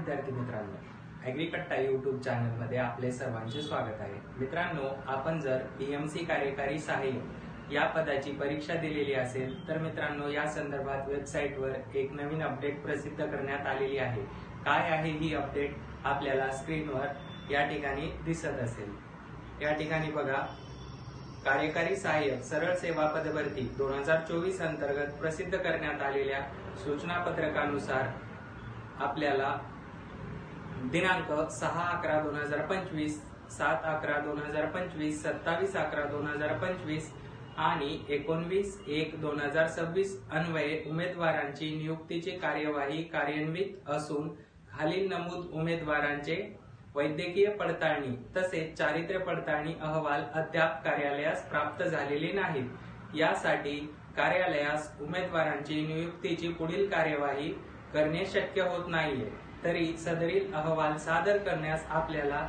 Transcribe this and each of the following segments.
विद्यार्थी मित्रांनो, ॲग्रीकट्टा यूट्यूब चॅनलमध्ये आपले सर्वांचे स्वागत आहे। मित्रांनो, आपण जर पीएमसी कार्यकारी सहाय्यक या पदाची परीक्षा दिलेली असेल तर मित्रांनो या संदर्भात वेबसाईटवर एक नवीन अपडेट प्रसिद्ध करण्यात आलेली आहे। काय आहे ही अपडेट आपल्याला स्क्रीनवर या ठिकाणी दिसत असेल। या ठिकाणी बघा, कार्यकारी सहाय्यक सरळ सेवा पदभरती 2024 अंतर्गत प्रसिद्ध करण्यात आलेल्या सूचना पत्रकानुसार आपल्याला दिनांक 6/11/2025, 7/11/2025, 27/11/2025 आणि 19/1/2026 अन्वये उमेदवारांची नियुक्तीची कार्यवाही कार्यान्वित असून खालील नमूद उमेदवारांचे वैद्यकीय पडताळणी तसेच चारित्र्य पडताळणी अहवाल अद्याप कार्यालयास प्राप्त झालेले नाहीत। यासाठी कार्यालयास उमेदवारांची नियुक्तीची पुढील कार्यवाही करणे शक्य होत नाहीये। तरी सदरील अहवाल सादर करण्यास आपल्याला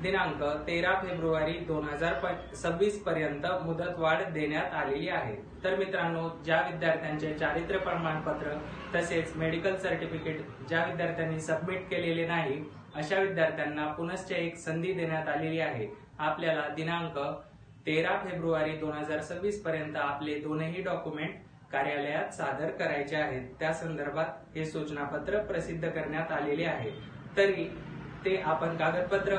दिनांक 13 फेब्रुवारी 2026 पर्यंत मुदतवाढ देण्यात आलेली आहे। तर मित्रांनो, ज्या विद्यार्थ्यांचे चारित्र्य प्रमाणपत्र तसेच मेडिकल सर्टिफिकेट ज्या विद्यार्थ्यांनी सबमिट केलेले नाही अशा विद्यार्थ्यांना पुनश्च एक संधी देण्यात आलेली आहे। आपल्याला दिनांक 13 फेब्रुवारी 2026 पर्यंत आपले दोनही डॉक्युमेंट कार्यालयात सादर करायचे आहेत। त्या संदर्भात हे सूचनापत्र प्रसिद्ध करण्यात आलेले आहे। तरी ते आपण कागदपत्र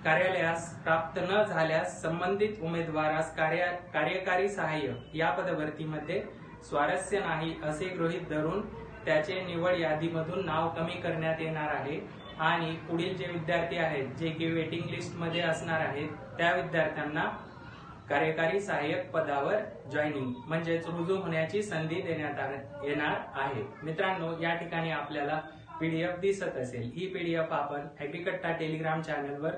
कार्यालयास प्राप्त न झाल्यास संबंधित उमेदवारास कार्यकारी सहाय्यक या पदभरतीमध्ये स्वारस्य नाही असे गृहीत धरून त्याचे निवड यादीमधून नाव कमी करण्यात येणार आहे आणि पुढील जे विद्यार्थी आहेत जे की वेटिंग लिस्ट मध्ये असणार आहेत त्या विद्यार्थ्यांना कार्यकारी सहाय्यक पदावर जॉईनिंग म्हणजेच रुजू होण्याची संधी देण्यात येणार आहे। मित्रांनो, या ठिकाणी आपल्याला पीडीएफ दिसत असेल। ही पीडीएफ आपण ॲग्रीकट्टा टेलिग्राम चॅनलवर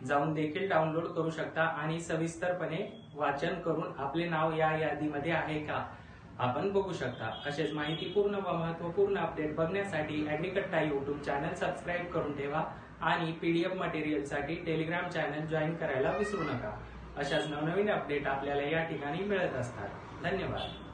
जाऊन देखील डाउनलोड करू शकता आणि सविस्तरपणे वाचन करून आपले नाव या यादीमध्ये आहे का आपण बघू शकता। असेच माहितीपूर्ण व महत्त्वपूर्ण अपडेट बघण्यासाठी ॲग्रीकट्टा यूट्यूब चॅनल सबस्क्राईब करून ठेवा आणि पीडीएफ मटेरियलसाठी टेलिग्राम चॅनल जॉईन करायला विसरू नका। अशाच नवनवीन अपडेट आपल्याला या ठिकाणी मिळत असतात। धन्यवाद।